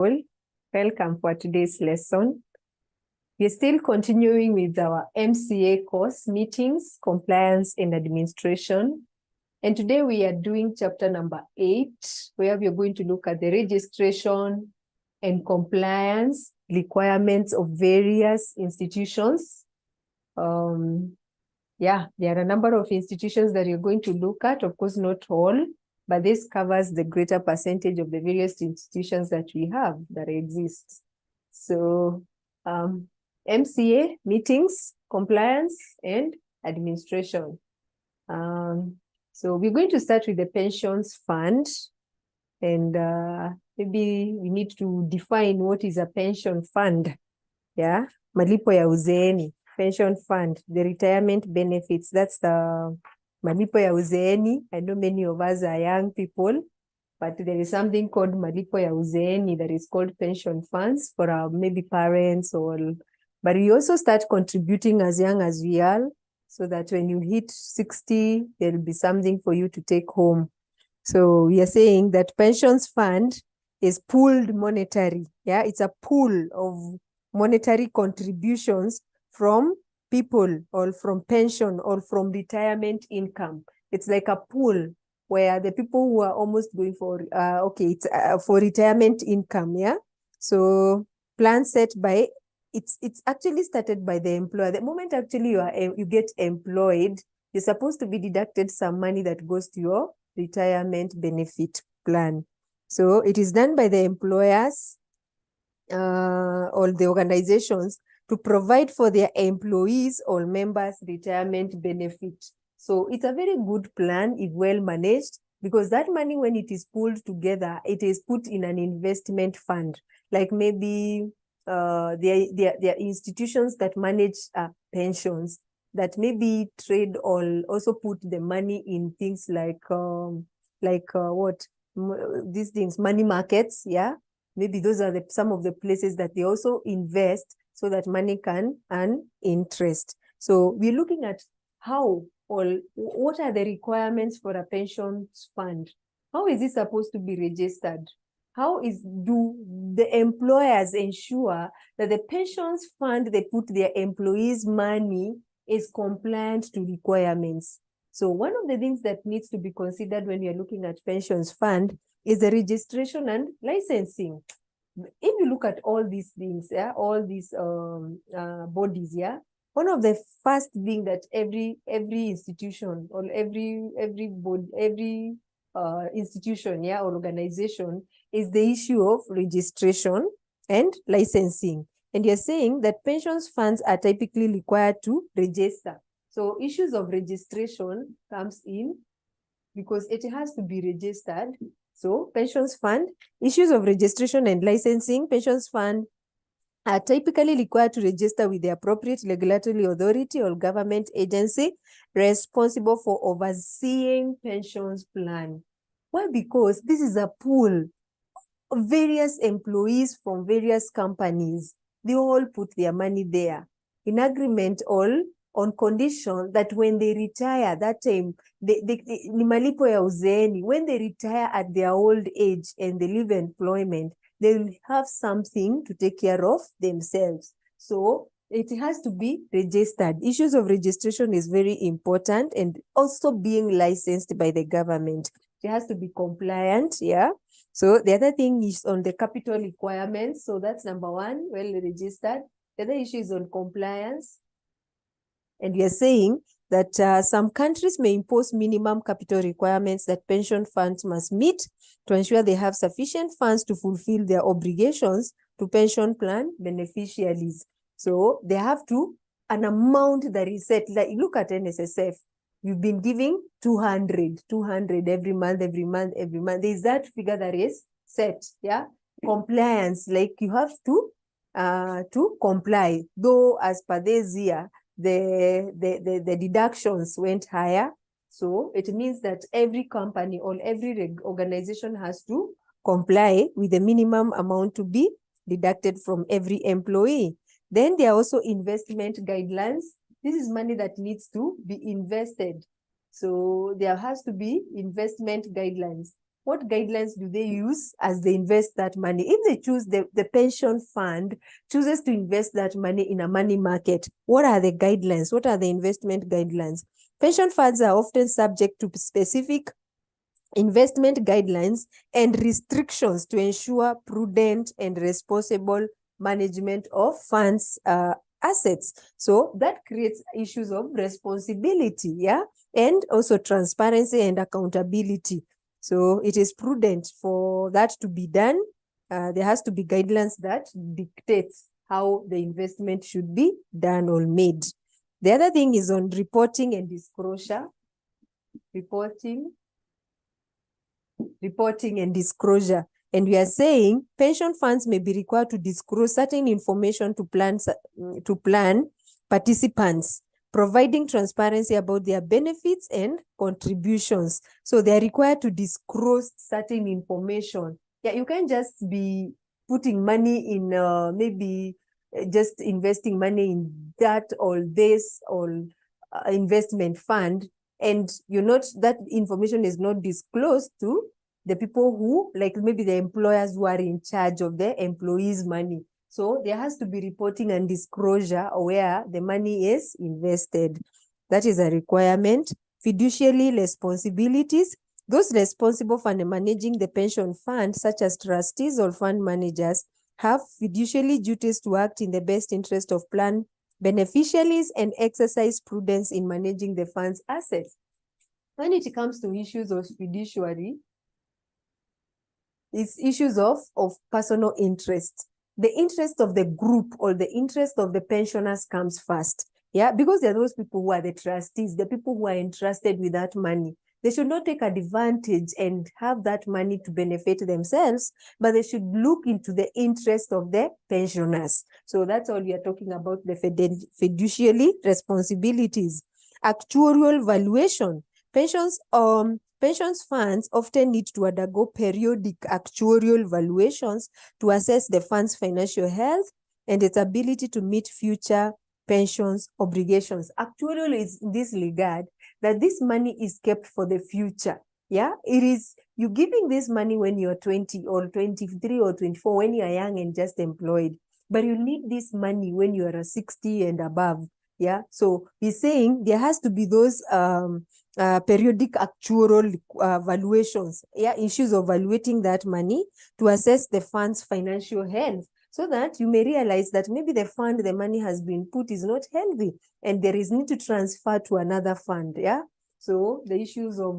Welcome for today's lesson. We're still continuing with our MCA course, Meetings, Compliance and Administration. And today we are doing chapter number 8, where we're going to look at the registration and compliance requirements of various institutions. There are a number of institutions that you're going to look at, of course, not all, but this covers the greater percentage of the various institutions that we have that exist. So MCA, meetings, compliance, and administration. So we're going to start with the pensions fund, and maybe we need to define what is a pension fund. Yeah, malipo ya uzeeni, pension fund, the retirement benefits, that's the malipo ya uzeeni. I know many of us are young people, but there is something called malipo ya uzeeni that is called pension funds for our maybe parents, but we also start contributing as young as we are, so that when you hit 60, there will be something for you to take home. So we are saying that pensions fund is pooled monetary. Yeah, it's a pool of monetary contributions from people, or from pension, or from retirement income. It's like a pool where the people who are almost going for, it's for retirement income, yeah? So plan set by, it's actually started by the employer. The moment actually you get employed, you're supposed to be deducted some money that goes to your retirement benefit plan. So it is done by the employers or the organizations to provide for their employees or members retirement benefit. So it's a very good plan if well managed, because that money, when it is pulled together, it is put in an investment fund. Like maybe there are institutions that manage pensions, that maybe trade or also put the money in things like these things, money markets, yeah? Maybe those are some of the places that they also invest so that money can earn interest. So we're looking at what are the requirements for a pensions fund? How is it supposed to be registered? Do the employers ensure that the pensions fund they put their employees' money is compliant to requirements? So one of the things that needs to be considered when you're looking at pensions fund is the registration and licensing. If you look at all these things, yeah, all these bodies, yeah, one of the first thing that every institution or every institution, yeah, or organization is the issue of registration and licensing. And you're saying that pensions funds are typically required to register. So issues of registration comes in because it has to be registered. So pensions fund, issues of registration and licensing, pensions fund are typically required to register with the appropriate regulatory authority or government agency responsible for overseeing pensions plan. Why? Because this is a pool of various employees from various companies. They all put their money there in agreement, all on condition that when they retire, that time, ni malipo ya uzeeni, when they retire at their old age and they leave employment, they will have something to take care of themselves. So it has to be registered. Issues of registration is very important, and also being licensed by the government. It has to be compliant, yeah? So the other thing is on the capital requirements. So that's number one, well registered. The other issue is on compliance. And we are saying that some countries may impose minimum capital requirements that pension funds must meet to ensure they have sufficient funds to fulfill their obligations to pension plan beneficiaries. So they have an amount that is set. Like, look at NSSF. You've been giving 200 every month. There's that figure that is set, yeah? Compliance, like you have to comply. Though as per this year, the deductions went higher. So it means that every company or every organization has to comply with the minimum amount to be deducted from every employee. Then there are also investment guidelines. This is money that needs to be invested. So there has to be investment guidelines. what guidelines do they use as they invest that money? If they choose the pension fund chooses to invest that money in a money market, what are the guidelines? What are the investment guidelines? Pension funds are often subject to specific investment guidelines and restrictions to ensure prudent and responsible management of funds assets. So that creates issues of responsibility, yeah, and also transparency and accountability. So it is prudent for that to be done. There has to be guidelines that dictates how the investment should be done or made. The other thing is on reporting and disclosure. Reporting and disclosure. And we are saying pension funds may be required to disclose certain information to plan participants, providing transparency about their benefits and contributions. So they are required to disclose certain information. Yeah, you can't just be putting money in maybe just investing money in that or this or investment fund, and that information is not disclosed to the people who, like maybe the employers who are in charge of the employees' money. So there has to be reporting and disclosure where the money is invested. That is a requirement. Fiduciary responsibilities. Those responsible for managing the pension fund, such as trustees or fund managers, have fiduciary duties to act in the best interest of plan beneficiaries and exercise prudence in managing the fund's assets. When it comes to issues of fiduciary, it's issues of personal interest. The interest of the group or the interest of the pensioners comes first. Yeah, because there are those people who are the trustees, the people who are entrusted with that money. They should not take advantage and have that money to benefit themselves, but they should look into the interest of the pensioners. So that's all we are talking about, the fiduciary responsibilities. Actuarial valuation. Pensions funds often need to undergo periodic actuarial valuations to assess the fund's financial health and its ability to meet future pensions obligations. Actuarial is in this regard that this money is kept for the future. Yeah, it is you giving this money when you're 20 or 23 or 24, when you're young and just employed, but you need this money when you are 60 and above. Yeah, so he's saying there has to be those periodic actuarial valuations, yeah, issues of evaluating that money to assess the fund's financial health, so that you may realize that maybe the fund the money has been put is not healthy and there is need to transfer to another fund. Yeah, so the issues of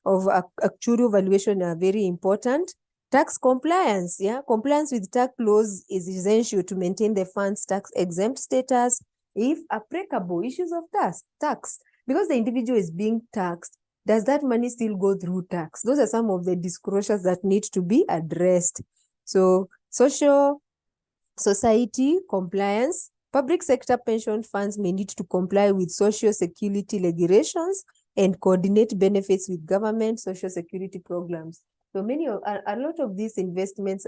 actuarial valuation are very important. Tax compliance, yeah, compliance with tax laws is essential to maintain the fund's tax exempt status if applicable. Issues of tax, because the individual is being taxed, does that money still go through tax? Those are some of the disclosures that need to be addressed. So society compliance. Public sector pension funds may need to comply with social security regulations and coordinate benefits with government social security programs. So a lot of these investments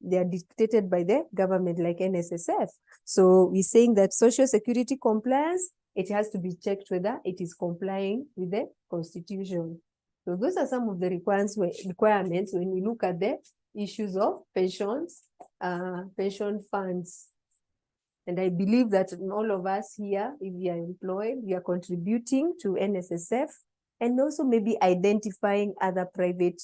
they are dictated by the government, like NSSF. So we're saying that social security compliance, it has to be checked whether it is complying with the constitution. So those are some of the requirements when we look at the issues of pensions, pension funds. And I believe that all of us here, if we are employed, we are contributing to NSSF, and also maybe identifying other private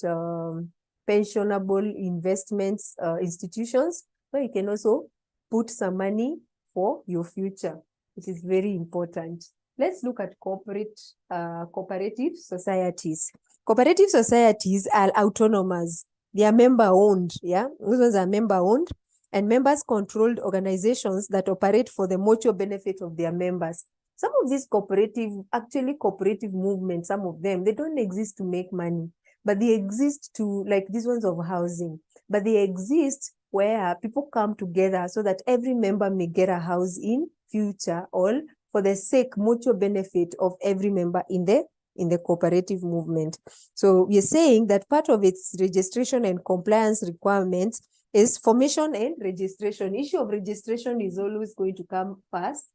pensionable investments institutions where you can also put some money for your future. It is very important. Let's look at cooperative societies. Cooperative societies are autonomous. They are member-owned, yeah? Those ones are member-owned and members-controlled organizations that operate for the mutual benefit of their members. Some of these cooperative movements, some of them, they don't exist to make money, but they exist to, like these ones of housing, but they exist where people come together so that every member may get a house in future, all for the mutual benefit of every member in the cooperative movement. So we're saying that part of its registration and compliance requirements is formation and registration. Issue of registration is always going to come first.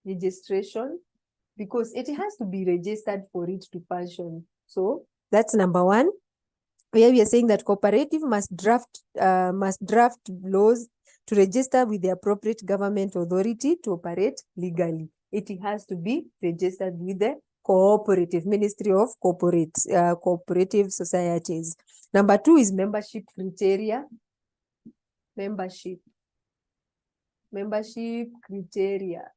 Registration, because it has to be registered for it to function. So that's number one. where we are saying that cooperative must draft laws to register with the appropriate government authority to operate legally. It has to be registered with the cooperative Ministry of Cooperative Societies. Number 2 is membership criteria. Membership criteria.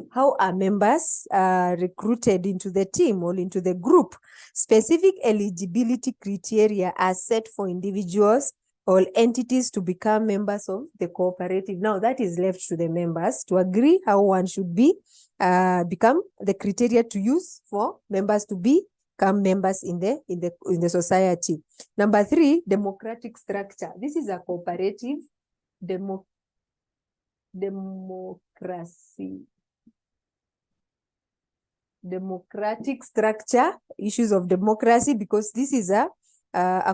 How are members recruited into the team or into the group? Specific eligibility criteria are set for individuals or entities to become members of the cooperative. Now that is left to the members to agree how one should be become the criteria to use for members to become members in the society. Number 3, democratic structure. This is a cooperative democratic structure, issues of democracy, because this is a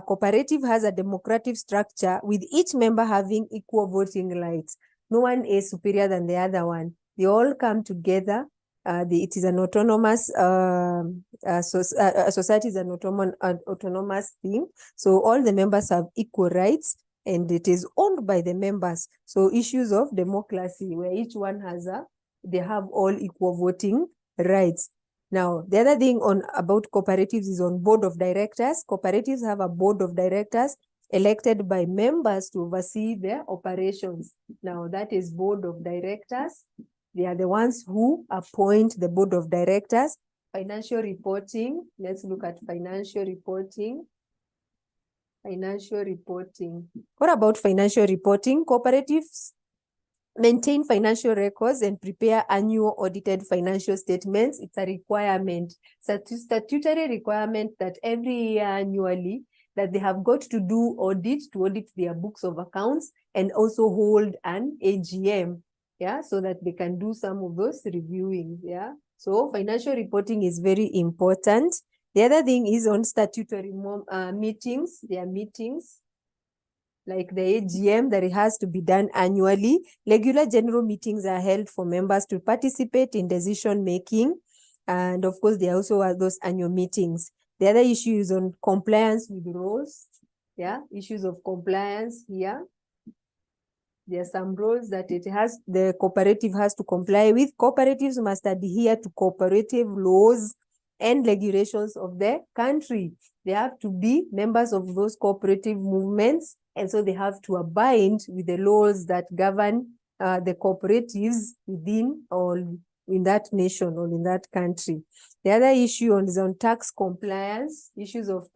cooperative has a democratic structure with each member having equal voting rights. No one is superior than the other one. They all come together. It is an autonomous society is an autonomous thing. So all the members have equal rights and it is owned by the members. So issues of democracy where each one they have all equal voting rights. Now, the other thing about cooperatives is on board of directors. Cooperatives have a board of directors elected by members to oversee their operations. Now, that is board of directors. They are the ones who appoint the board of directors. Financial reporting. Let's look at financial reporting. Financial reporting. What about financial reporting? Cooperatives maintain financial records and prepare annual audited financial statements. It's a requirement, statutory requirement that every year annually that they have got to do audit their books of accounts and also hold an AGM, yeah, so that they can do some of those reviewing, yeah. So financial reporting is very important. The other thing is on statutory meetings, their meetings, like the AGM that it has to be done annually. Regular general meetings are held for members to participate in decision making. And of course, there also are those annual meetings. The other issue is on compliance with rules. Yeah, issues of compliance here. There are some rules that the cooperative has to comply with. Cooperatives must adhere to cooperative laws and regulations of the country. They have to be members of those cooperative movements, and so they have to abide with the laws that govern the cooperatives within or in that nation or in that country. The other issue is on tax compliance, issues of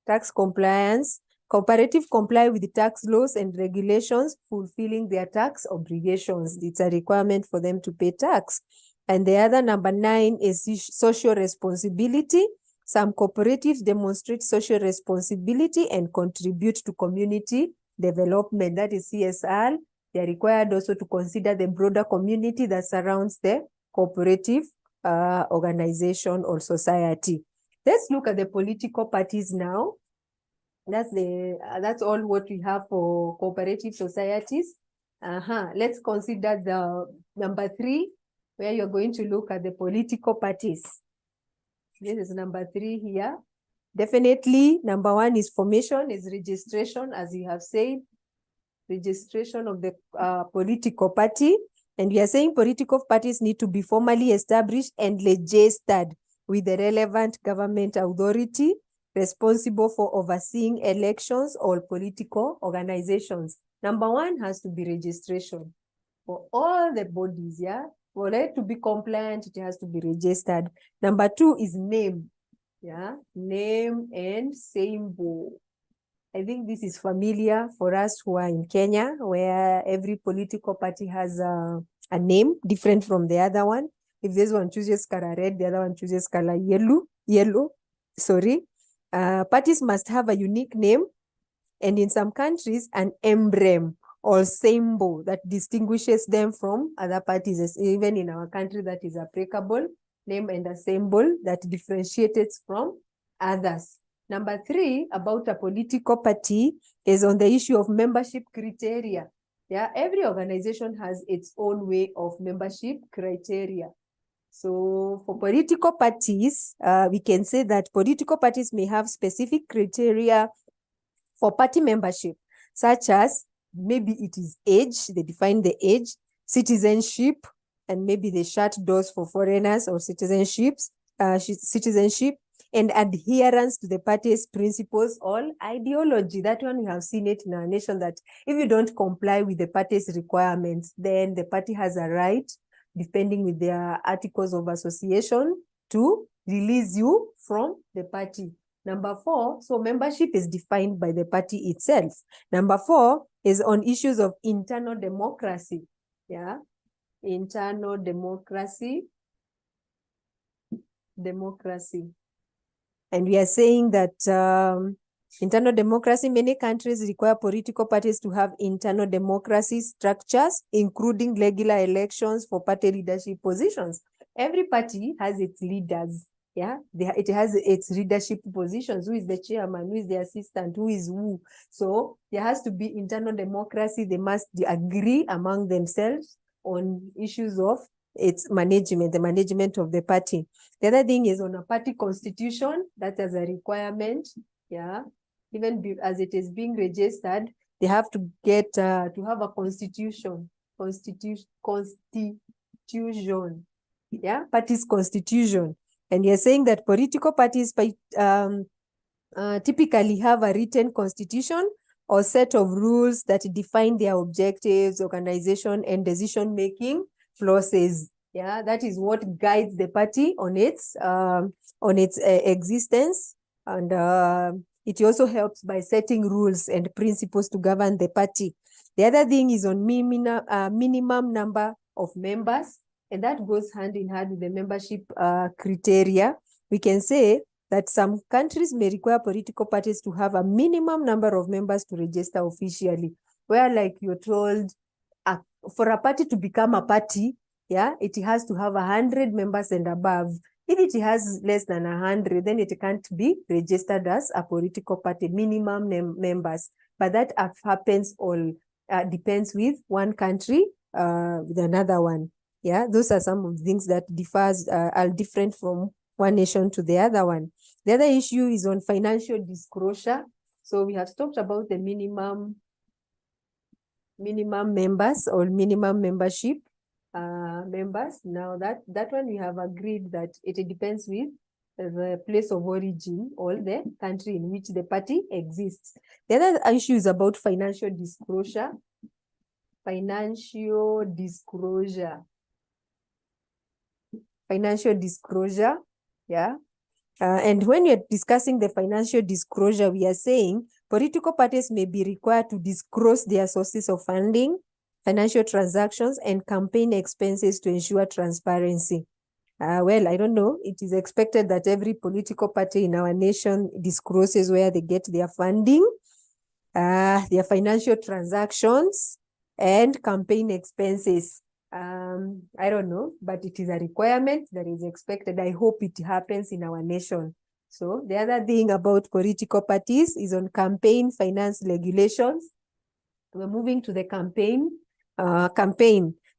tax compliance. Cooperative comply with the tax laws and regulations, fulfilling their tax obligations. It's a requirement for them to pay tax. And the other, number 9, is social responsibility. Some cooperatives demonstrate social responsibility and contribute to community development. That is CSR. They are required also to consider the broader community that surrounds the cooperative organization or society. Let's look at the political parties now. That's all what we have for cooperative societies. Let's consider the number 3, where you're going to look at the political parties. This is number 3 here. Definitely, number 1 is formation, is registration, as you have said, registration of the political party. And we are saying political parties need to be formally established and registered with the relevant government authority responsible for overseeing elections or political organizations. Number 1 has to be registration for all the bodies, yeah? For it to be compliant, it has to be registered. Number 2 is name, yeah? Name and symbol. I think this is familiar for us who are in Kenya, where every political party has a name different from the other one. If this one chooses color red, the other one chooses color yellow, sorry. Parties must have a unique name, and in some countries, an emblem or symbol that distinguishes them from other parties. Even in our country, that is applicable, name and a symbol that differentiates from others. Number 3, about a political party, is on the issue of membership criteria. Yeah, every organization has its own way of membership criteria. So for political parties, we can say that political parties may have specific criteria for party membership, such as maybe it is age, they define the age, citizenship, and maybe they shut doors for foreigners or citizenship, and adherence to the party's principles or ideology. That one, we have seen it in our nation, that if you don't comply with the party's requirements, then the party has a right, depending with their articles of association, to release you from the party. Number 4, so membership is defined by the party itself. Number 4 is on issues of internal democracy. Yeah, internal democracy. And we are saying that internal democracy, many countries require political parties to have internal democracy structures, including regular elections for party leadership positions. Every party has its leaders. Yeah, it has its leadership positions. Who is the chairman? Who is the assistant? Who is who? So there has to be internal democracy. They must agree among themselves on issues of its management, the management of the party. The other thing is on a party constitution, that is a requirement. Yeah, even as it is being registered, they have to get to have a constitution. Yeah, party's constitution. And you're saying that political parties typically have a written constitution or set of rules that define their objectives, organization, and decision-making process. Yeah, that is what guides the party on its existence, and it also helps by setting rules and principles to govern the party. The other thing is on minimum number of members, and that goes hand in hand with the membership criteria. We can say that some countries may require political parties to have a minimum number of members to register officially, where like you're told, for a party to become a party, yeah, it has to have 100 members and above. If it has less than 100, then it can't be registered as a political party, minimum members. But that happens all, depends with one country with another one. Yeah, those are some of the things that are different from one nation to the other one. The other issue is on financial disclosure. So we have talked about the minimum members or minimum membership members. Now that one we have agreed that it depends with the place of origin or the country in which the party exists. The other issue is about financial disclosure. Financial disclosure, yeah. And when you're discussing the financial disclosure, we are saying political parties may be required to disclose their sources of funding, financial transactions, and campaign expenses to ensure transparency. Well, I don't know. It is expected that every political party in our nation discloses where they get their funding, their financial transactions, and campaign expenses. I don't know, but it is a requirement that is expected. I hope it happens in our nation. So the other thing about political parties is on campaign finance regulations. We're moving to the campaign.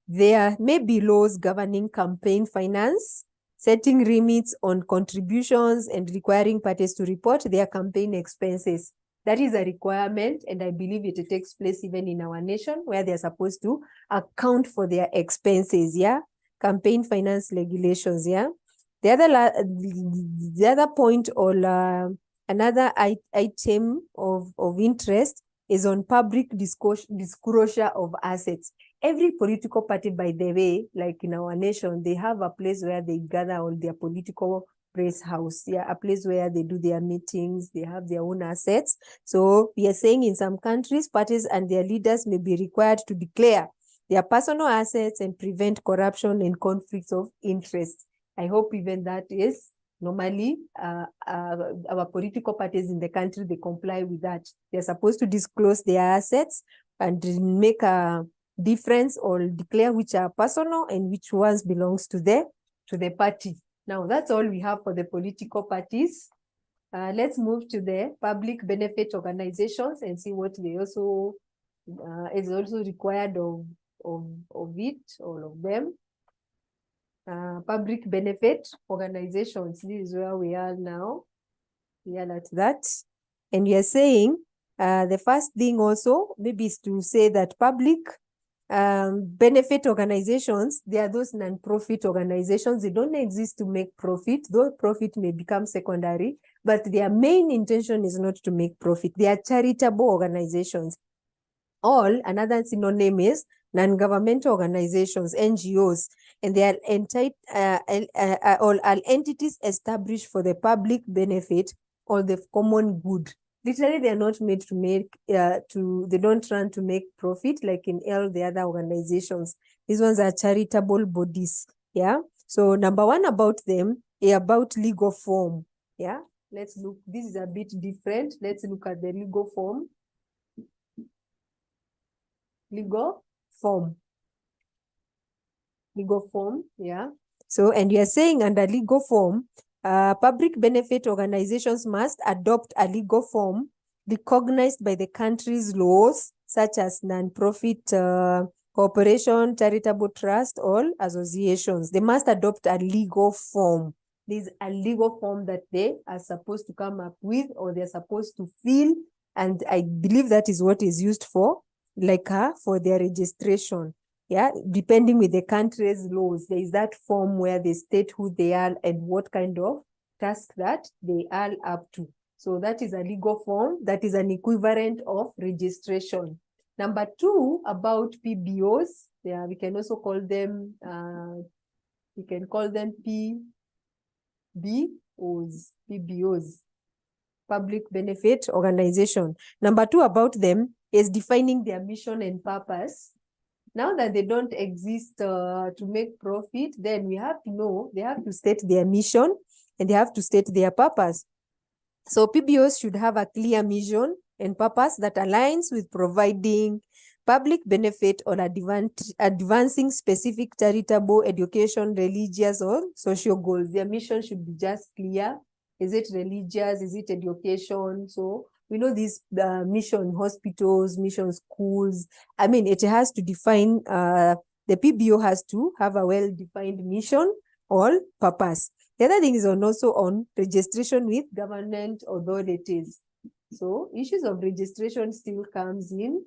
There may be laws governing campaign finance, setting limits on contributions, and requiring parties to report their campaign expenses. That is a requirement, and I believe it takes place even in our nation, where they're supposed to account for their expenses, yeah? Campaign finance regulations, yeah? The other point or another item of interest is on public disclosure of assets. Every political party, by the way, like in our nation, they have a place where they gather all their political press house, yeah, a place where they do their meetings, they have their own assets. So we are saying in some countries, parties and their leaders may be required to declare their personal assets and prevent corruption and conflicts of interest. I hope even that is normally our political parties in the country, they comply with that. They're supposed to disclose their assets and make a difference or declare which are personal and which ones belongs to the party. Now, that's all we have for the political parties. Let's move to the public benefit organizations and see what they also is also required of it, all of them. public benefit organizations. This is where we are now. We are at that. And we are saying the first thing also maybe is to say that public benefit organizations, they are those non-profit organizations. They don't exist to make profit, though profit may become secondary, but their main intention is not to make profit. They are charitable organizations. All, another synonym is non-governmental organizations, NGOs, and they are all entities established for the public benefit or the common good. Literally, they are not made to make, they don't run to make profit like in all the other organizations. These ones are charitable bodies, yeah? So number one about them, about legal form, yeah? Let's look, this is a bit different. Let's look at the legal form. Legal form, yeah. So, and you are saying under legal form, public benefit organizations must adopt a legal form recognized by the country's laws, such as non-profit corporation, charitable trust, or associations. They must adopt a legal form. There's a legal form that they are supposed to come up with, or they're supposed to fill, and I believe that is what is used for, like for their registration. Yeah, depending with the country's laws, there is that form where they state who they are and what kind of task that they are up to. So that is a legal form. That is an equivalent of registration. Number two, about PBOs. Yeah, we can also call them, PBOs, public benefit organization. Number two about them is defining their mission and purpose. Now that they don't exist to make profit, then we have to know, they have to state their mission and they have to state their purpose. So PBOs should have a clear mission and purpose that aligns with providing public benefit or advancing specific charitable, education, religious, or social goals. Their mission should be just clear. Is it religious? Is it education? So we know these mission hospitals, mission schools. I mean, it has to define, the PBO has to have a well-defined mission or purpose. The other thing is also on registration with government authorities. So issues of registration still comes in,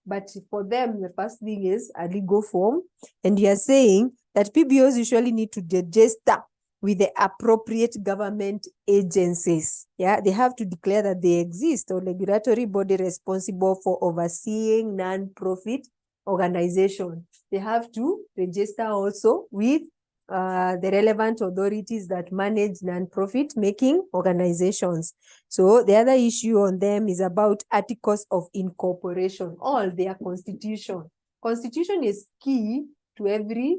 but for them, the first thing is a legal form. And you are saying that PBOs usually need to register with the appropriate government agencies. Yeah, they have to declare that they exist, or regulatory body responsible for overseeing non-profit organization. They have to register also with the relevant authorities that manage non-profit making organizations. So the other issue on them is about articles of incorporation, all their constitution. Constitution is key to every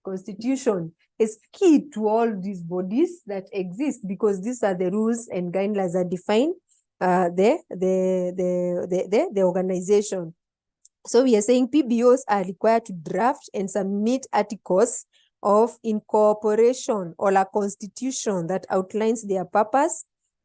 constitution is key to all these bodies that exist, because these are the rules and guidelines that define the organization. So we are saying PBOs are required to draft and submit articles of incorporation or a constitution that outlines their purpose,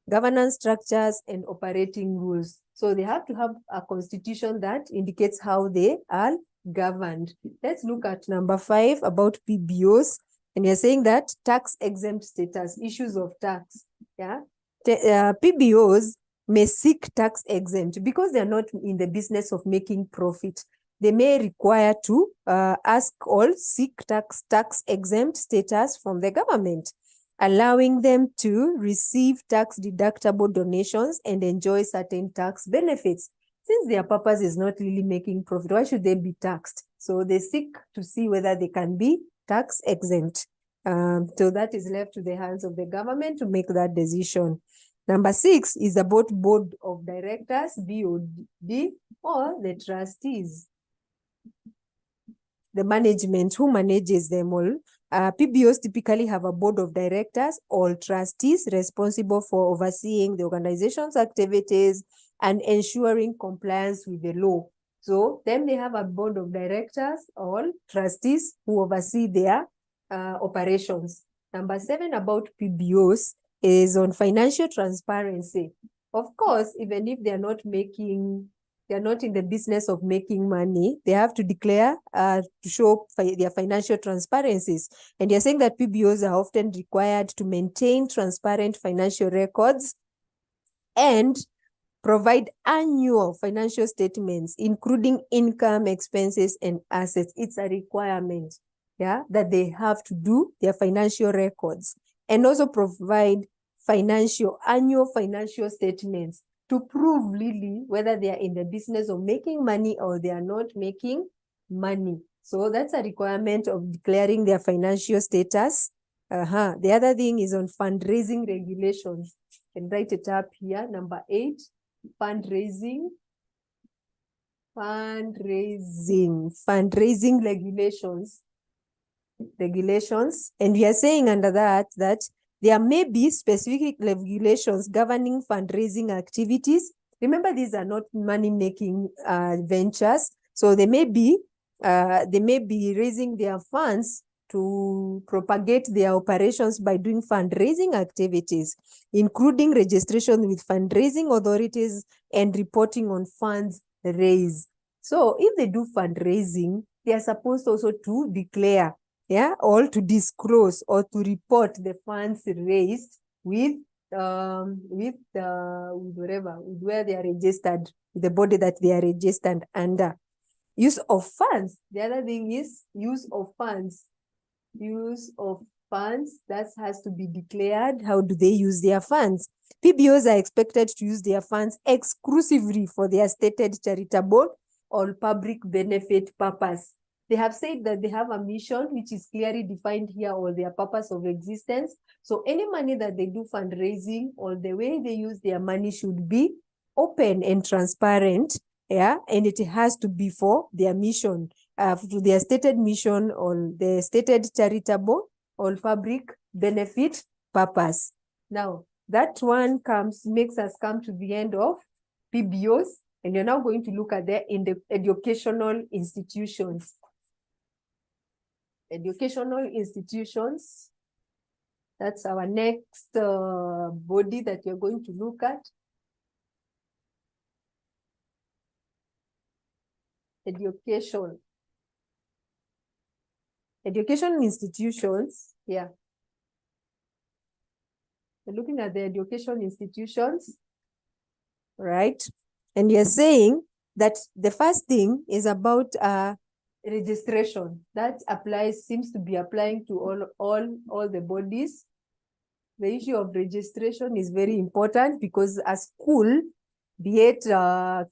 governance structures, and operating rules. So they have to have a constitution that indicates how they are governed. Let's look at number 5 about PBOs. And you're saying that tax exempt status, issues of tax. Yeah, PBOs may seek tax exempt because they're not in the business of making profit. They may require to ask or seek tax exempt status from the government, allowing them to receive tax deductible donations and enjoy certain tax benefits. Since their purpose is not really making profit, why should they be taxed? So they seek to see whether they can be tax exempt. So that is left to the hands of the government to make that decision. Number 6 is about board of directors, BOD, or the trustees. The management, who manages them all. PBOs typically have a board of directors or trustees responsible for overseeing the organization's activities and ensuring compliance with the law. So then they have a board of directors or trustees who oversee their operations. Number 7 about PBOs is on financial transparency. Of course, even if they're not making they are not in the business of making money, they have to declare to show their financial transparencies. And you're saying that PBOs are often required to maintain transparent financial records and provide annual financial statements, including income, expenses, and assets. It's a requirement, yeah, that they have to do their financial records and also provide annual financial statements to prove really whether they are in the business of making money or they are not making money. So that's a requirement of declaring their financial status. The other thing is on fundraising regulations. You can write it up here, number 8. Fundraising regulations. And we are saying under that there may be specific regulations governing fundraising activities. Remember, these are not money-making ventures. So they may be raising their funds to propagate their operations by doing fundraising activities, including registration with fundraising authorities and reporting on funds raised. So if they do fundraising, they are supposed also to declare, or to disclose or to report the funds raised with where they are registered, the body that they are registered under. Use of funds. The other thing is use of funds. That has to be declared. How do they use their funds? PBOs are expected to use their funds exclusively for their stated charitable or public benefit purpose. They have said that they have a mission which is clearly defined here, or their purpose of existence. So any money that they do fundraising or the way they use their money should be open and transparent, and it has to be for their mission, to their stated mission or the stated charitable or public benefit purpose. Now, that one makes us come to the end of PBOs, and you're now going to look at the educational institutions. Educational institutions, that's our next body that you're going to look at. Education institutions, yeah. We're looking at the education institutions, right? And you're saying that the first thing is about registration. That seems to be applying to all the bodies. The issue of registration is very important because a school, be it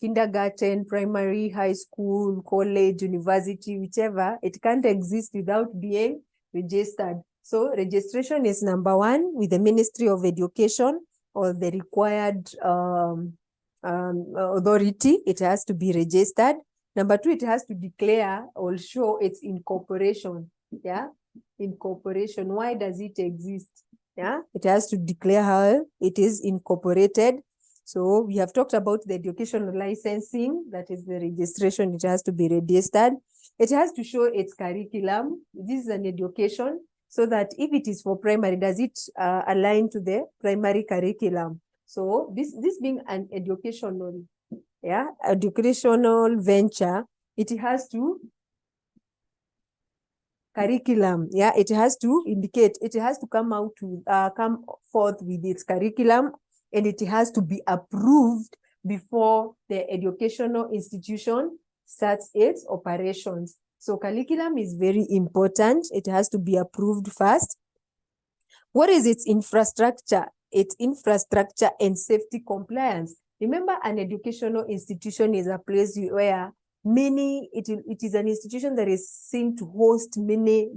kindergarten, primary, high school, college, university, whichever, it can't exist without being registered. So registration is number 1 with the Ministry of Education or the required authority. It has to be registered. Number 2, it has to declare or show its incorporation. Yeah, incorporation. Why does it exist? Yeah, it has to declare how it is incorporated. So we have talked about the educational licensing, that is the registration. It has to be registered. It has to show its curriculum. This is an education, so that if it is for primary, does it align to the primary curriculum? So this being an educational venture, it has to curriculum. Yeah, it has to indicate, it has to come forth with its curriculum, and it has to be approved before the educational institution starts its operations. So curriculum is very important. It has to be approved first. What is its infrastructure? Its infrastructure and safety compliance. Remember, an educational institution is a place where it is an institution that is seen to host many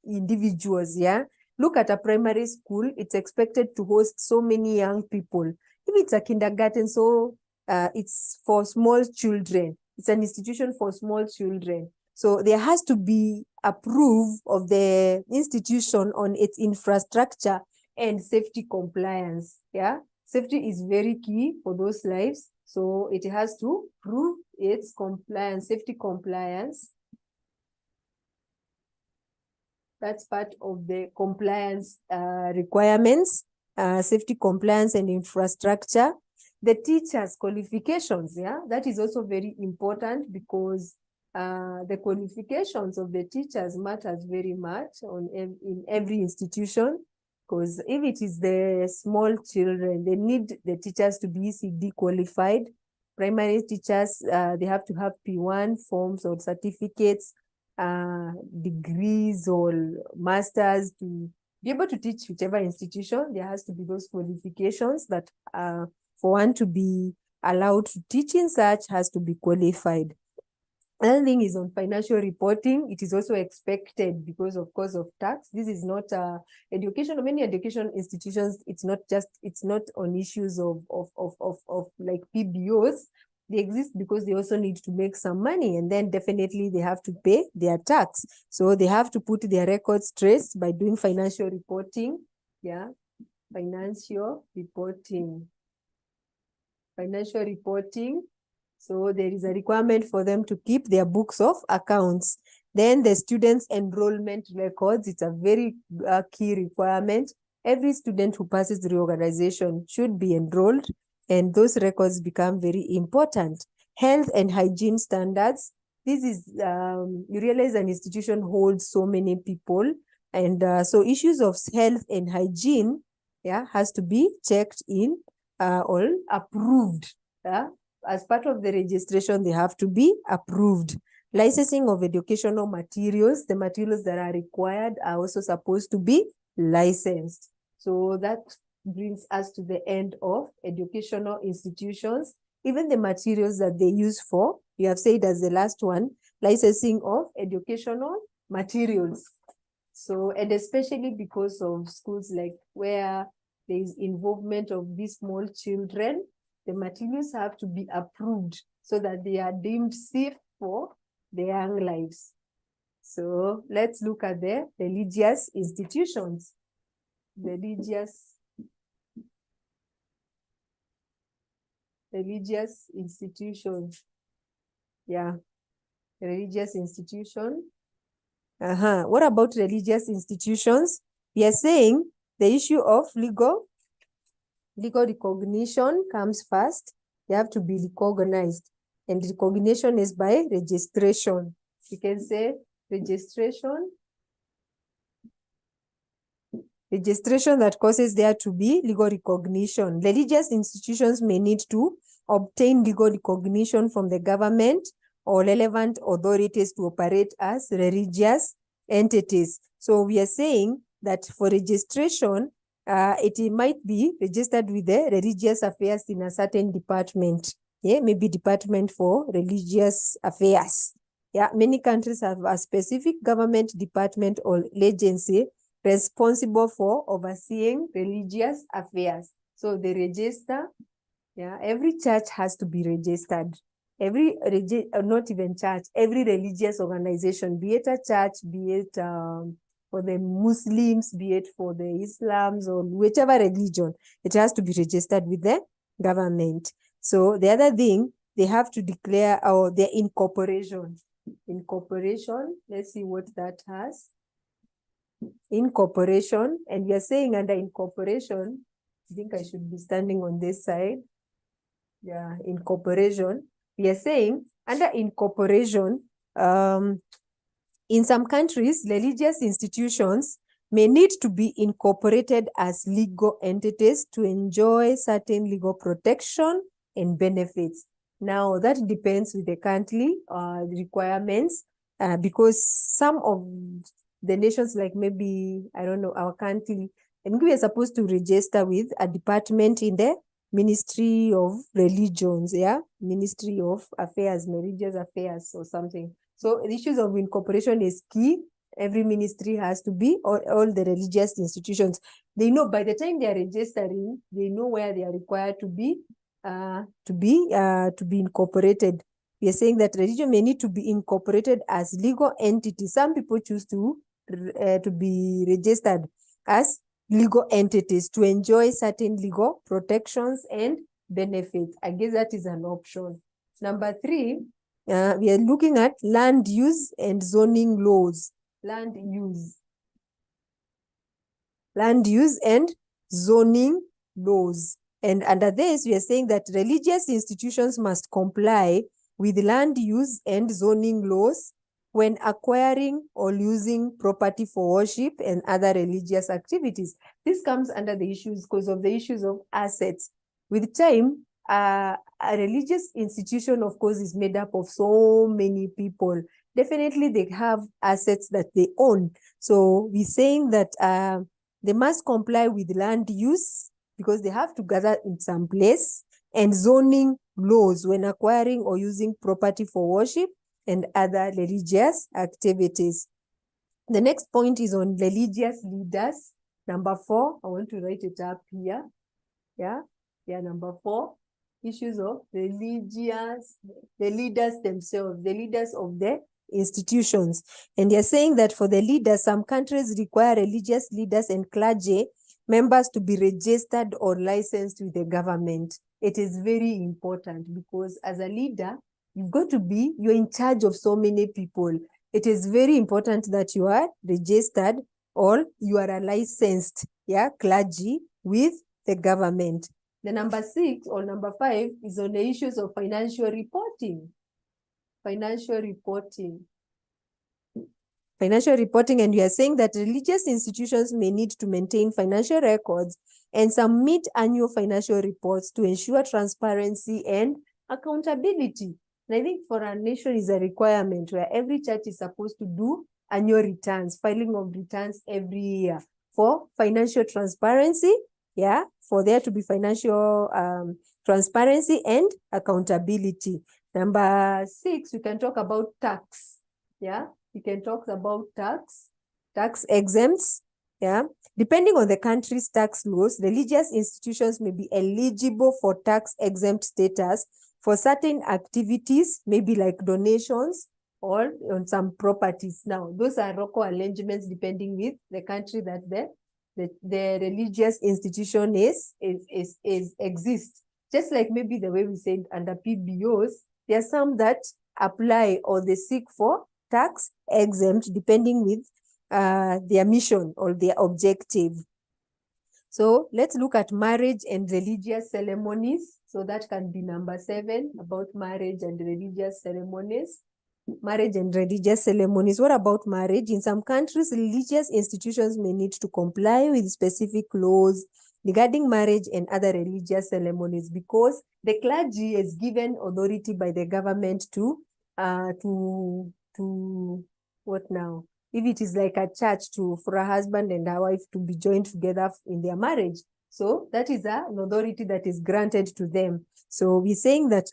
individuals. Yeah. Look at a primary school, it's expected to host so many young people. If it's a kindergarten, so it's for small children. It's an institution for small children. So there has to be approval of the institution on its infrastructure and safety compliance. Yeah. Safety is very key for those lives. So it has to prove its compliance, safety compliance. That's part of the compliance requirements, safety compliance and infrastructure. The teachers' qualifications, yeah, that is also very important because the qualifications of the teachers matters very much in every institution. Because if it is the small children, they need the teachers to be ECD qualified. Primary teachers, they have to have P1 forms or certificates, degrees or masters to be able to teach whichever institution. There has to be those qualifications that for one to be allowed to teach in such has to be qualified. Another thing is on financial reporting. It is also expected because of course of tax. This is not education. Many education institutions, it's not on issues of like PBOs. They exist because they also need to make some money, and then definitely they have to pay their tax. So they have to put their records straight by doing financial reporting. Yeah, financial reporting. Financial reporting. So there is a requirement for them to keep their books of accounts. Then the students' enrollment records, it's a very key requirement. Every student who passes the reorganization should be enrolled, and those records become very important. Health and hygiene standards. This is, you realize an institution holds so many people, and so issues of health and hygiene, yeah, has to be checked in or approved. Yeah? As part of the registration, they have to be approved. Licensing of educational materials, the materials that are required are also supposed to be licensed. So that brings us to the end of educational institutions. Even the materials that they use for, you have said as the last one, licensing of educational materials. So, and especially because of schools like where there is involvement of these small children, the materials have to be approved so that they are deemed safe for the young lives. So let's look at the religious institutions. Religious institutions. Yeah, religious institution. What about religious institutions? We are saying the issue of legal recognition comes first. They have to be recognized, and recognition is by registration. You can say registration that causes there to be legal recognition. Religious institutions may need to obtain legal recognition from the government or relevant authorities to operate as religious entities. So we are saying that for registration, it might be registered with the religious affairs in a certain department. Yeah, maybe department for religious affairs. Yeah, many countries have a specific government department or agency responsible for overseeing religious affairs. So they register. Yeah, every church has to be registered. Not even church, every religious organization, be it a church, be it for the Muslims, be it for the Islams or whichever religion, it has to be registered with the government. So the other thing, they have to declare their incorporation. Incorporation, let's see what that has. Incorporation, and we are saying under incorporation, I think I should be standing on this side. Yeah, incorporation. We are saying under incorporation, in some countries, religious institutions may need to be incorporated as legal entities to enjoy certain legal protection and benefits. Now, that depends with the country requirements, because some of the nations, like maybe, I don't know, our country, and we are supposed to register with a department in the Ministry of Religions, yeah, Ministry of Affairs, Religious Affairs or something. So the issues of incorporation is key. Every ministry has to be, all the religious institutions, they know by the time they are registering, they know where they are required to be incorporated. We are saying that religion may need to be incorporated as legal entities. Some people choose to be registered as legal entities to enjoy certain legal protections and benefits. I guess that is an option. Number 3, we are looking at land use and zoning laws. Land use and zoning laws. And under this, we are saying that religious institutions must comply with land use and zoning laws when acquiring or using property for worship and other religious activities. This comes under the issues because of the issues of assets. With time, a religious institution, of course, is made up of so many people. Definitely, they have assets that they own. So we're saying that they must comply with land use because they have to gather in some place, and zoning laws when acquiring or using property for worship and other religious activities. The next point is on religious leaders. Number 4, I want to write it up here. Yeah, number 4, issues of the leaders themselves, the leaders of the institutions. And they're saying that for the leaders, some countries require religious leaders and clergy members to be registered or licensed with the government. It is very important because as a leader, you're in charge of so many people. It is very important that you are registered or you are a licensed clergy with the government. The number 6 or number 5 is on the issues of financial reporting. Financial reporting, and we are saying that religious institutions may need to maintain financial records and submit annual financial reports to ensure transparency and accountability. And I think for our nation is a requirement where every church is supposed to do annual returns, filing of returns every year for financial transparency, for there to be financial transparency and accountability. Number 6, we can talk about tax. We can talk about tax exempts. Depending on the country's tax laws, religious institutions may be eligible for tax exempt status for certain activities, maybe like donations or on some properties. Now, those are local arrangements depending with the country that the religious institution exists. Just like maybe the way we said under PBOs, there are some that apply or they seek for tax exempt depending with their mission or their objective. So let's look at marriage and religious ceremonies. So that can be number 7, about marriage and religious ceremonies. Marriage and religious ceremonies. What about marriage? In some countries, religious institutions may need to comply with specific laws regarding marriage and other religious ceremonies because the clergy is given authority by the government to what now? If it is like a church for a husband and a wife to be joined together in their marriage. So that is an authority that is granted to them. So we're saying that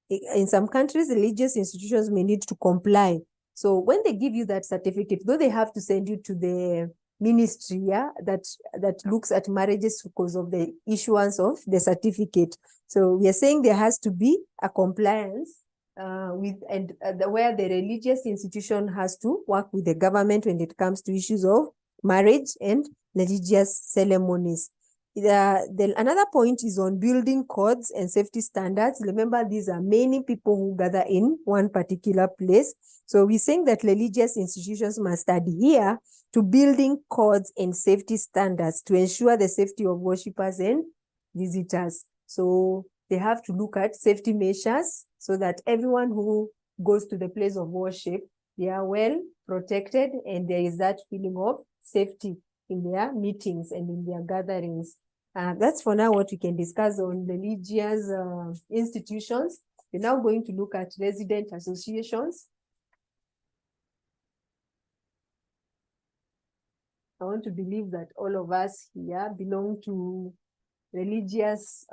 in some countries, religious institutions may need to comply. So when they give you that certificate, though they have to send you to the ministry, that looks at marriages because of the issuance of the certificate. So we are saying there has to be a compliance where the religious institution has to work with the government when it comes to issues of marriage and religious ceremonies. Another point is on building codes and safety standards. Remember, these are many people who gather in one particular place. So we're saying that religious institutions must adhere to building codes and safety standards to ensure the safety of worshippers and visitors. So they have to look at safety measures so that everyone who goes to the place of worship, they are well protected and there is that feeling of safety in their meetings and in their gatherings. That's for now what we can discuss on religious institutions. We're now going to look at resident associations. I want to believe that all of us here belong to religious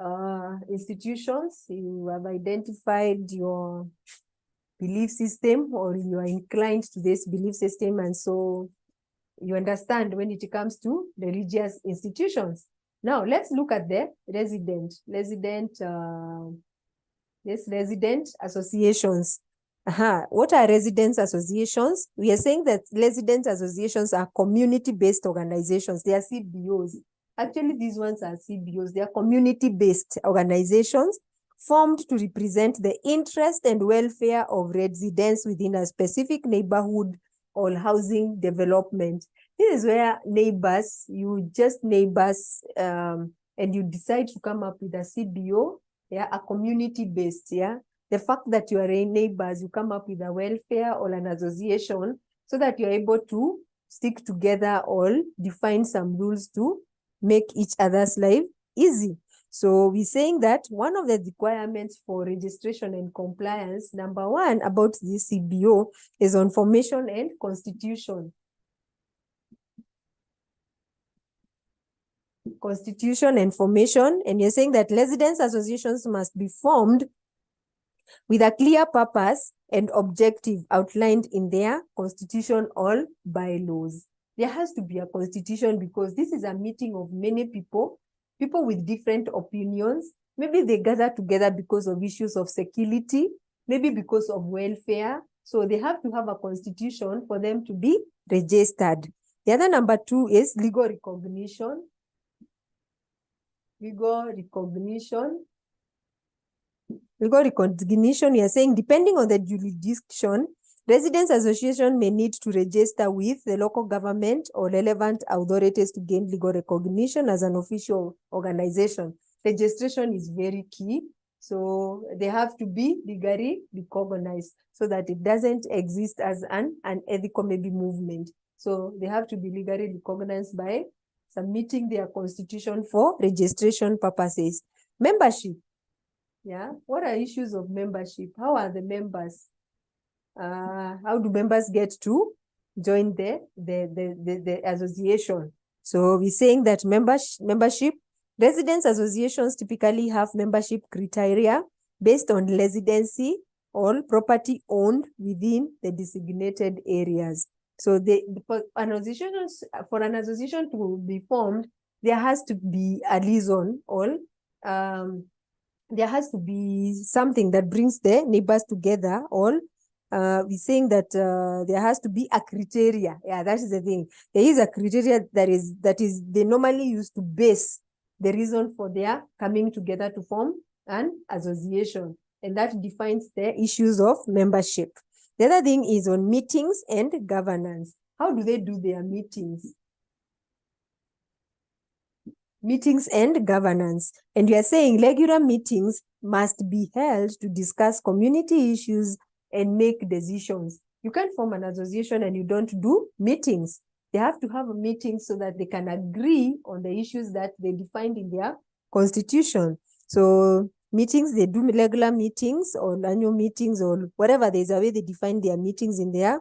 institutions. You have identified your belief system or you are inclined to this belief system, and so you understand when it comes to religious institutions. Now let's look at the resident associations. What are resident associations? We are saying that resident associations are community-based organizations. They are CBOs. Actually, these ones are CBOs. They are community-based organizations formed to represent the interest and welfare of residents within a specific neighborhood or housing development. This is where neighbors and you decide to come up with a CBO, yeah, a community-based, yeah. The fact that you are neighbors, you come up with a welfare or an association so that you're able to stick together or define some rules to make each other's life easy. So we're saying that one of the requirements for registration and compliance, number one, about the CBO is on formation and constitution. Constitution and formation, and you're saying that residents associations must be formed with a clear purpose and objective outlined in their constitution or bylaws. There has to be a constitution because this is a meeting of many people with different opinions. Maybe they gather together because of issues of security, maybe because of welfare. So they have to have a constitution for them to be registered. The other number two is legal recognition. Legal recognition. Legal recognition, you're saying, depending on the jurisdiction, residents association may need to register with the local government or relevant authorities to gain legal recognition as an official organization. Registration is very key. So they have to be legally recognized so that it doesn't exist as an unethical maybe movement. So they have to be legally recognized by submitting their constitution for registration purposes. Membership. Yeah, what are issues of membership? How are the members? How do members get to join the association? So we're saying that membership, residents associations typically have membership criteria based on residency or property owned within the designated areas. So for an association to be formed, there has to be a reason or there has to be something that brings the neighbors together. Or we're saying that there has to be a criteria. Yeah, that is the thing. There is a criteria that is they normally use to base the reason for their coming together to form an association, and that defines the issues of membership. The other thing is on meetings and governance. How do they do their meetings? Meetings and governance. And we are saying regular meetings must be held to discuss community issues and make decisions. You can't form an association and you don't do meetings. They have to have a meeting so that they can agree on the issues that they defined in their constitution. So meetings, they do regular meetings or annual meetings or whatever. There's a way they define their meetings in their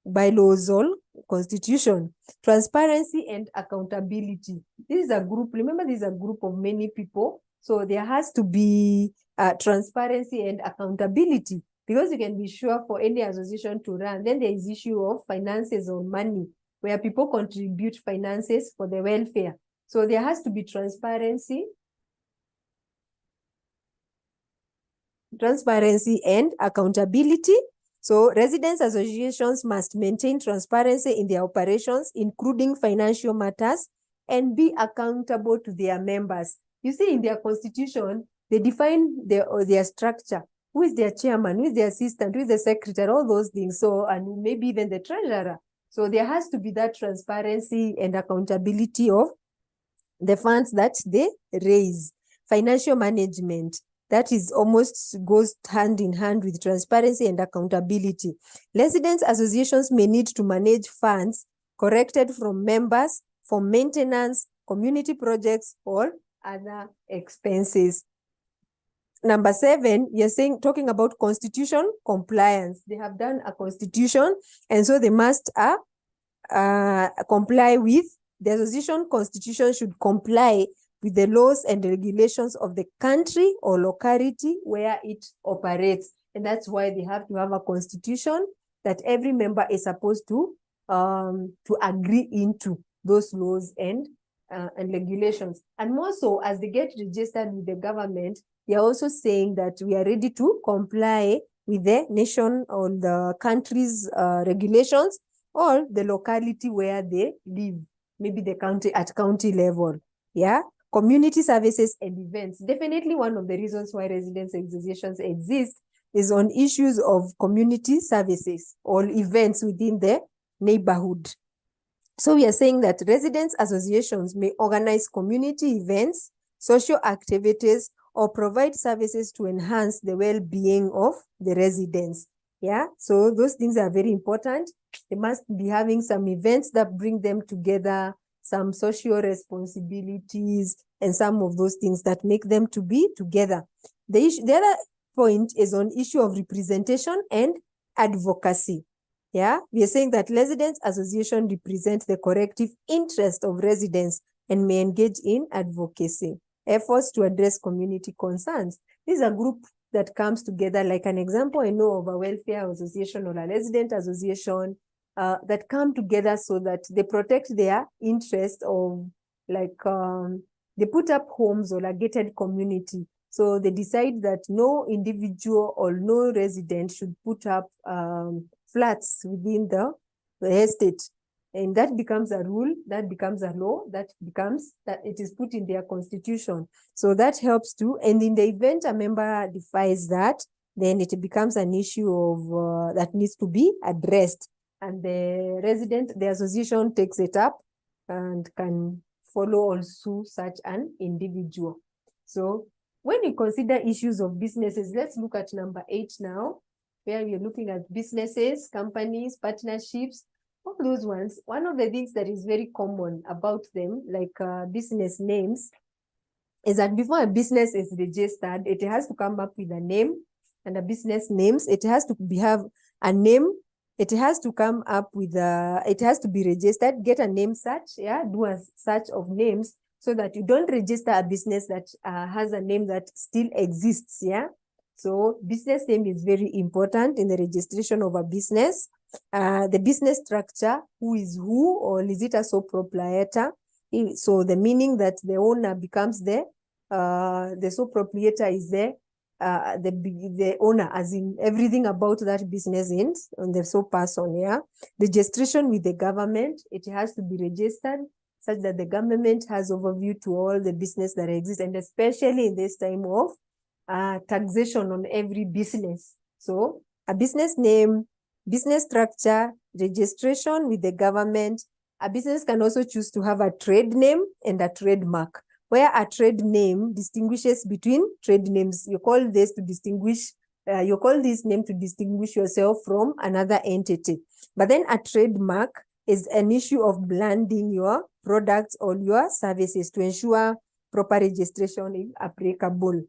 bylaws or constitution. Transparency and accountability. This is a group, remember, this is a group of many people. So there has to be transparency and accountability, because you can be sure for any association to run. Then there is issue of finances or money, where people contribute finances for the welfare. So there has to be transparency and accountability. So residents associations must maintain transparency in their operations, including financial matters, and be accountable to their members. You see, in their constitution, they define their structure. Who is their chairman? Who is their assistant? Who is the secretary? All those things. So, and maybe even the treasurer. So there has to be that transparency and accountability of the funds that they raise. Financial management. That is almost goes hand in hand with transparency and accountability. Residents associations may need to manage funds collected from members for maintenance, community projects, or other expenses. Number 7, you're saying, talking about constitution compliance. They have done a constitution, and so they must comply with the association. Constitution should comply with the laws and regulations of the country or locality where it operates. And that's why they have to have a constitution that every member is supposed to agree into those laws and regulations. And more so, as they get registered with the government, they are also saying that we are ready to comply with the nation or the country's regulations or the locality where they live, maybe the county at county level. Yeah. Community services and events. Definitely one of the reasons why residents associations exist is on issues of community services or events within the neighborhood. So we are saying that residents associations may organize community events social activities, or provide services to enhance the well-being of the residents. Yeah, so those things are very important. They must be having some events that bring them together, some social responsibilities, and some of those things that make them to be together. The other point is on issue of representation and advocacy. Yeah, we are saying that residents association represent the collective interest of residents and may engage in advocacy efforts to address community concerns. This is a group that comes together, like an example I know of a welfare association or a resident association that come together so that they protect their interest of, like, they put up homes or a gated community. So they decide that no individual or no resident should put up flats within the estate. And that becomes a rule, that becomes a law, that it is put in their constitution. So that helps too. And in the event a member defies that, then it becomes an issue of that needs to be addressed. And the association takes it up and can follow or sue such an individual. So when you consider issues of businesses, let's look at number 8 now, where we're looking at businesses, companies, partnerships, all those ones. One of the things that is very common about them, like business names, is that before a business is registered, it has to come up with a name, and a business names, it has to have a name. It has to come up with it has to be registered, get a name search, yeah, do a search of names so that you don't register a business that has a name that still exists, yeah. So business name is very important in the registration of a business. The business structure, who is who, or is it a sole proprietor? So the meaning that the owner becomes the sole proprietor is the owner, as in everything about that business ends on the sole person, yeah. Registration with the government, it has to be registered such that the government has overview to all the business that exists, and especially in this time of taxation on every business. So a business name, business structure, registration with the government. A business can also choose to have a trade name and a trademark, where a trade name distinguishes between trade names. You call this to distinguish, you call this name to distinguish yourself from another entity. But then a trademark is an issue of branding your products or your services to ensure proper registration if applicable.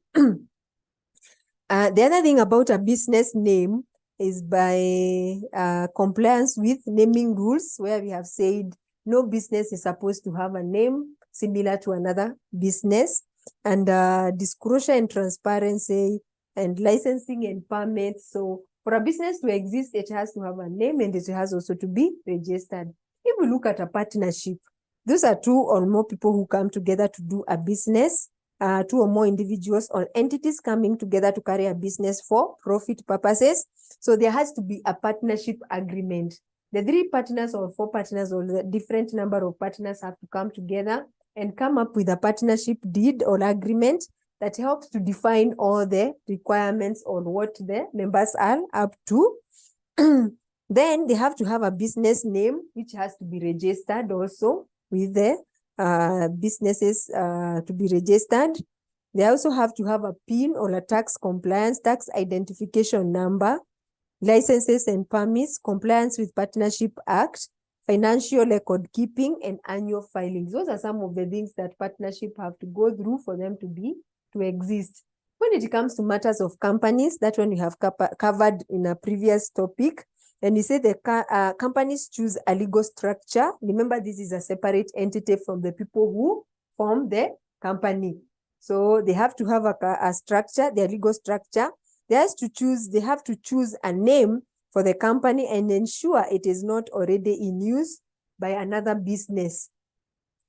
The other thing about a business name is by compliance with naming rules, where we have said no business is supposed to have a name similar to another business, and disclosure and transparency, and licensing and permits. So for a business to exist, it has to have a name, and it has also to be registered. If we look at a partnership, those are 2 or more people who come together to do a business. 2 or more individuals or entities coming together to carry a business for profit purposes. So there has to be a partnership agreement. The 3 partners or 4 partners or the different number of partners have to come together and come up with a partnership deed or agreement that helps to define all the requirements on what the members are up to. Then they have to have a business name, which has to be registered also with the businesses to be registered. They also have to have a PIN or a tax compliance, tax identification number, licenses and permits, compliance with Partnership Act, financial record keeping, and annual filings. Those are some of the things that partnership have to go through for them to exist. When it comes to matters of companies, that one we have covered in a previous topic. And we say the companies choose a legal structure. Remember, this is a separate entity from the people who form the company. So they have to have a structure, their legal structure. They have to choose a name for the company and ensure it is not already in use by another business.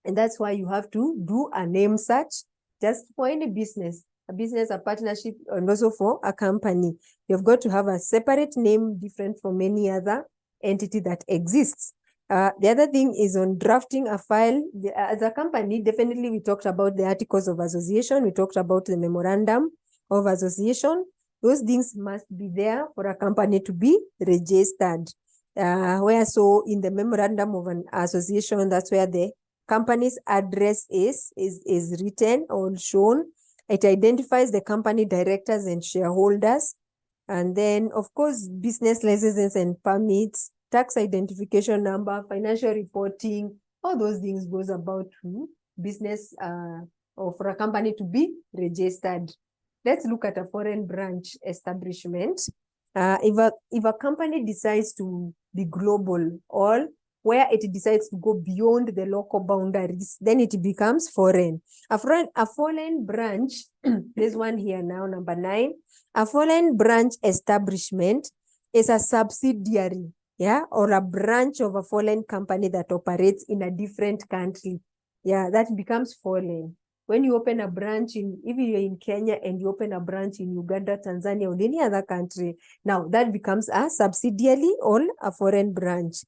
And that's why you have to do a name search just for any business, a partnership, and also for a company. You've got to have a separate name different from any other entity that exists. The other thing is on drafting a file. As a company, definitely we talked about the articles of association. We talked about the memorandum of association. Those things must be there for a company to be registered. So in the memorandum of an association, that's where the company's address is written or shown. It identifies the company directors and shareholders. And then, of course, business licenses and permits, tax identification number, financial reporting, all those things goes about to business or for a company to be registered. Let's look at a foreign branch establishment. If a company decides to be global, or where it decides to go beyond the local boundaries, then it becomes foreign. A foreign branch, there's one here now, number 9. A foreign branch establishment is a subsidiary, or a branch of a foreign company that operates in a different country. That becomes foreign. When you open a branch if you're in Kenya and you open a branch in Uganda, Tanzania, or any other country, now that becomes a subsidiary or a foreign branch.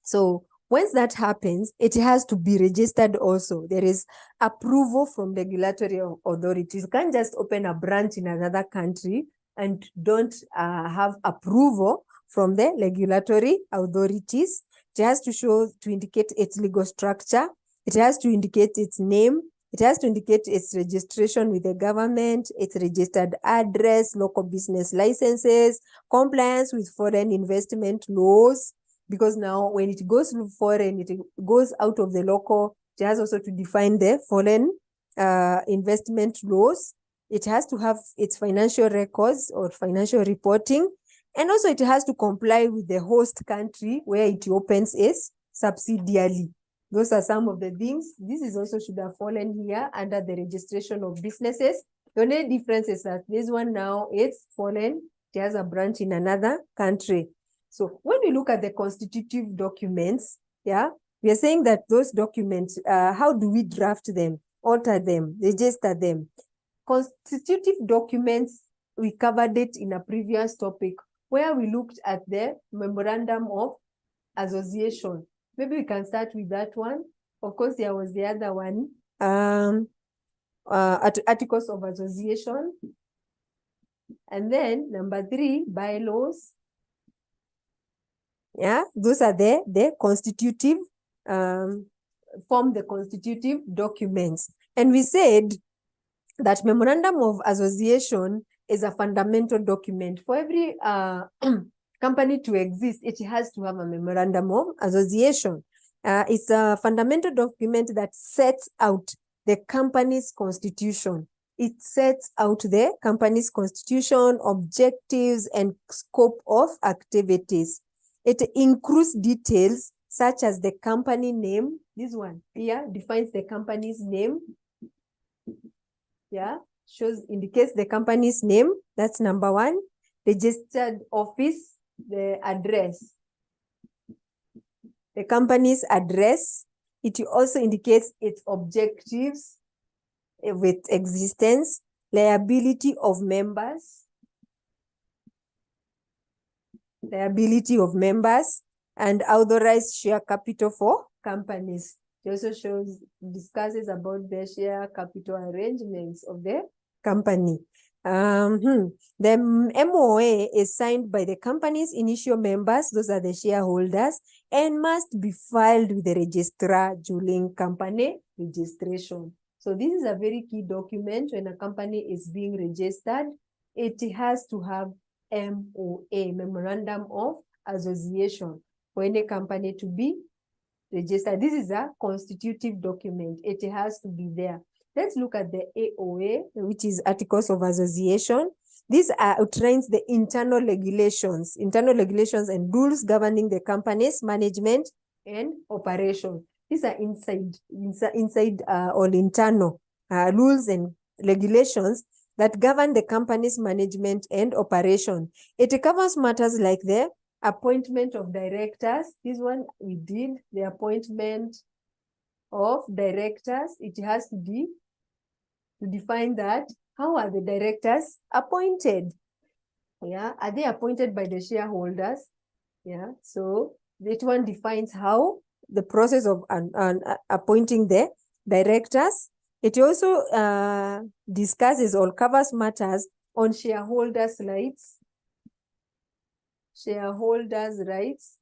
So once that happens, it has to be registered also. There is approval from regulatory authorities. You can't just open a branch in another country and don't have approval from the regulatory authorities. It has to indicate its legal structure. It has to indicate its name. It has to indicate its registration with the government, its registered address, local business licenses, compliance with foreign investment laws, because now when it goes to foreign, it goes out of the local. It has also to define the foreign investment laws. It has to have its financial records or financial reporting. And also it has to comply with the host country where it opens its subsidiary. Those are some of the things. This is also should have fallen here under the registration of businesses. The only difference is that this one now it's foreign. It has a branch in another country. So when we look at the constitutive documents, we are saying that those documents, how do we draft them, alter them, register them? Constitutive documents, we covered it in a previous topic where we looked at the memorandum of association. Maybe we can start with that one. Of course, there was the other one, articles of association. And then number 3, bylaws. Those are the constitutive, form the constitutive documents. And we said that memorandum of association is a fundamental document. For every company to exist, it has to have a memorandum of association. It's a fundamental document that sets out the company's constitution. It sets out the company's constitution, objectives, and scope of activities. It includes details such as the company name. This one here defines the company's name. Indicates the company's name. That's number 1. Registered office, the address. The company's address. It also indicates its objectives with existence, liability of members, and authorized share capital for companies. It also discusses about the share capital arrangements of the company. The MOA is signed by the company's initial members, those are the shareholders, and must be filed with the registrar during company registration. So this is a very key document when a company is being registered. It has to have MOA, Memorandum of Association, for any company to be registered. This is a constitutive document. It has to be there. Let's look at the AOA, which is Articles of Association. This outlines the internal regulations and rules governing the company's management and operation. These are inside or internal rules and regulations that govern the company's management and operation. It covers matters like the appointment of directors. This one we did, the appointment of directors. It has to be to define that. How are the directors appointed? Are they appointed by the shareholders? So that one defines how the process of appointing the directors. It also discusses or covers matters on shareholders' rights. Shareholders' rights.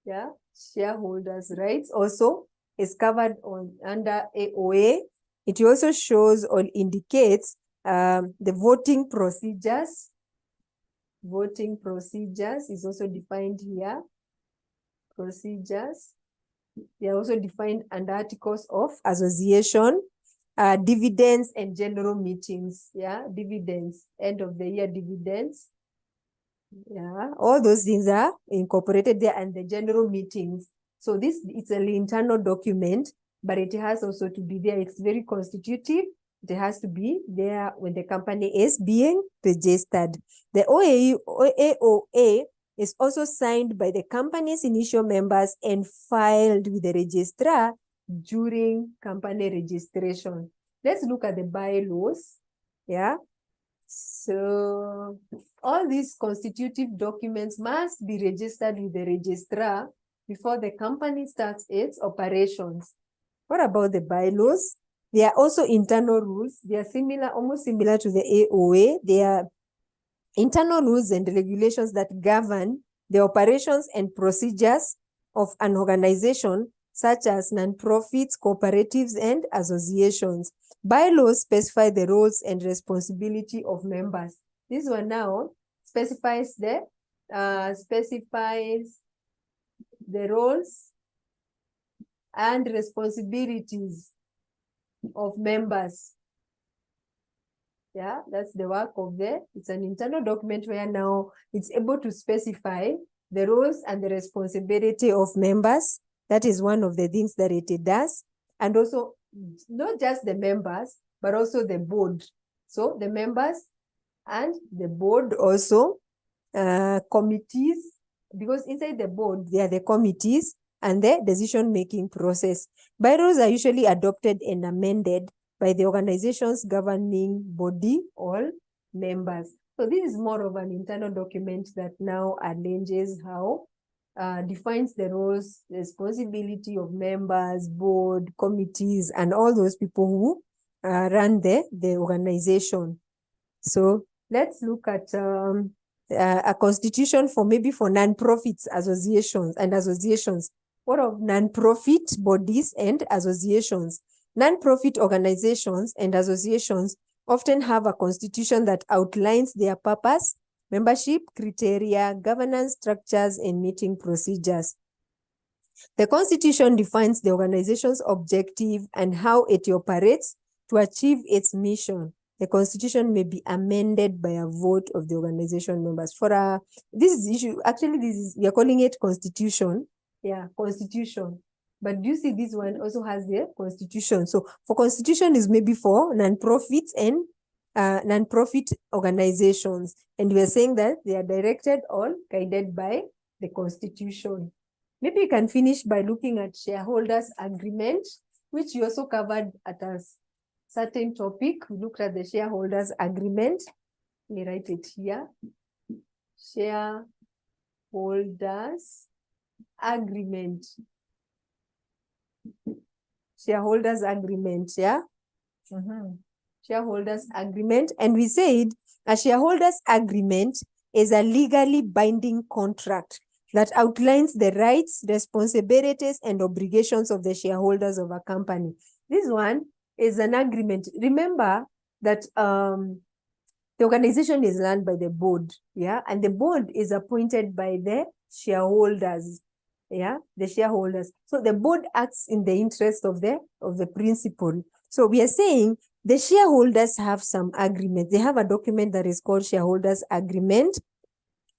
Yeah, shareholders' rights also is covered under AOA. It also shows or indicates the voting procedures. Voting procedures is also defined here. Procedures. They are also defined under articles of association, dividends and general meetings. Yeah, dividends, end of the year dividends. Yeah, all those things are incorporated there, and the general meetings. So this, it's an internal document, but it has also to be there. It's very constitutive. It has to be there when the company is being registered. The AOA is also signed by the company's initial members and filed with the registrar during company registration. Let's look at the bylaws. Yeah. So all these constitutive documents must be registered with the registrar before the company starts its operations. What about the bylaws? They are also internal rules. They are similar, almost similar to the AOA. They are internal rules and regulations that govern the operations and procedures of an organization, such as non-profits, cooperatives, and associations. Bylaws specify the roles and responsibility of members. This one now specifies the roles and responsibilities of members. Yeah, that's the work of it's an internal document where now it's able to specify the roles and the responsibility of members. That is one of the things that it does. And also, not just the members, but also the board. So the members and the board also, committees, because inside the board, there are the committees and the decision-making process. Bylaws are usually adopted and amended by the organization's governing body, all members. So this is more of an internal document that now arranges how, defines the roles, responsibility of members, board, committees, and all those people who run the organization. So let's look at a constitution for maybe for non-profits, associations and associations. What of non-profit bodies and associations? Non-profit organizations and associations often have a constitution that outlines their purpose, membership criteria, governance structures, and meeting procedures. The constitution defines the organization's objective and how it operates to achieve its mission. The constitution may be amended by a vote of the organization members. For this is issue, actually, we are calling it constitution. Yeah, constitution. But do you see this one also has the constitution? So for constitution is maybe for non-profits and non-profit organizations. And we are saying that they are directed or guided by the constitution. Maybe you can finish by looking at shareholders agreement, which you also covered at a certain topic. We looked at the shareholders agreement. Let me write it here. Shareholders agreement. Shareholders agreement, yeah? Shareholders agreement. And we said a shareholders agreement is a legally binding contract that outlines the rights, responsibilities, and obligations of the shareholders of a company. This one is an agreement. Remember that the organization is run by the board, yeah? And the board is appointed by the shareholders, yeah? The shareholders. So the board acts in the interest of the principal. So we are saying the shareholders have some agreement. They have a document that is called shareholders agreement.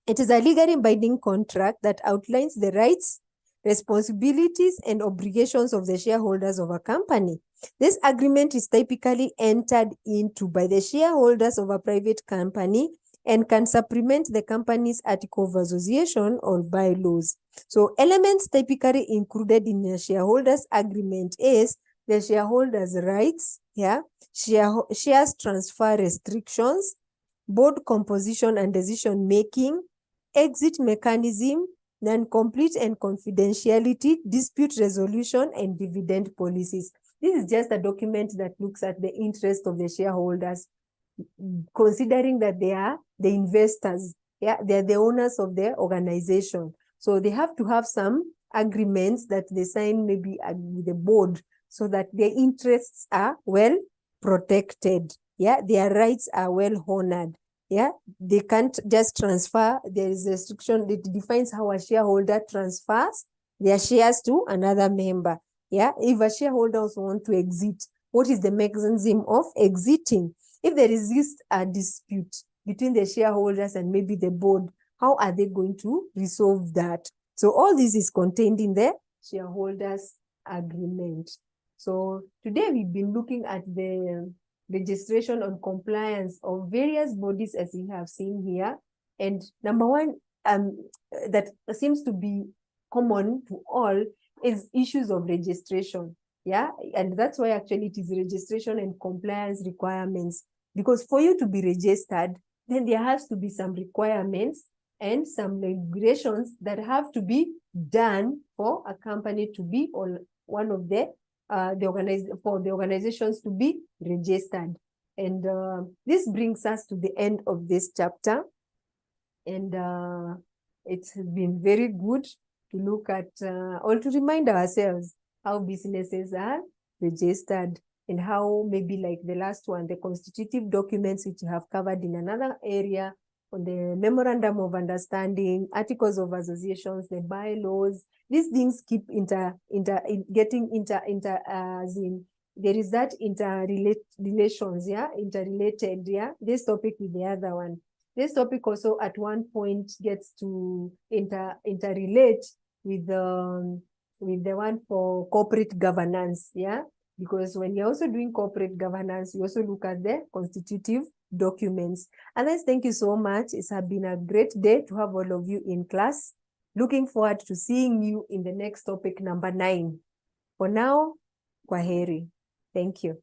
It is a legally binding contract that outlines the rights, responsibilities, and obligations of the shareholders of a company. This agreement is typically entered into by the shareholders of a private company and can supplement the company's article of association or bylaws. So elements typically included in a shareholders agreement is the shareholders' rights, yeah, shares transfer restrictions, board composition and decision making, exit mechanism, non-complete and confidentiality, dispute resolution, and dividend policies. This is just a document that looks at the interest of the shareholders, considering that they are the investors, yeah, they're the owners of the organization. So they have to have some agreements that they sign maybe with the board so that their interests are well protected. Yeah, their rights are well honored. Yeah, they can't just transfer. There is a restriction that defines how a shareholder transfers their shares to another member. Yeah, if a shareholder also want to exit, what is the mechanism of exiting? If there exists a dispute between the shareholders and maybe the board, how are they going to resolve that? So all this is contained in the shareholders agreement. So today we've been looking at the registration on compliance of various bodies as we have seen here. And number one, that seems to be common to all is issues of registration. Yeah, and that's why actually it is registration and compliance requirements. Because for you to be registered, then there has to be some requirements and some regulations that have to be done for a company to be on one of the organizations to be registered. And this brings us to the end of this chapter. And it's been very good to look at or to remind ourselves how businesses are registered and how maybe like the last one, the constitutive documents, which you have covered in another area, on the memorandum of understanding, articles of associations, the bylaws, these things keep there is that interrelations, yeah, interrelated, yeah, this topic with the other one. This topic also at one point gets to interrelate with the one for corporate governance, yeah, because when you're also doing corporate governance, you also look at the constitutive documents. Otherwise, thank you so much. It's been a great day to have all of you in class. Looking forward to seeing you in the next topic, number 9. For now, kwaheri. Thank you.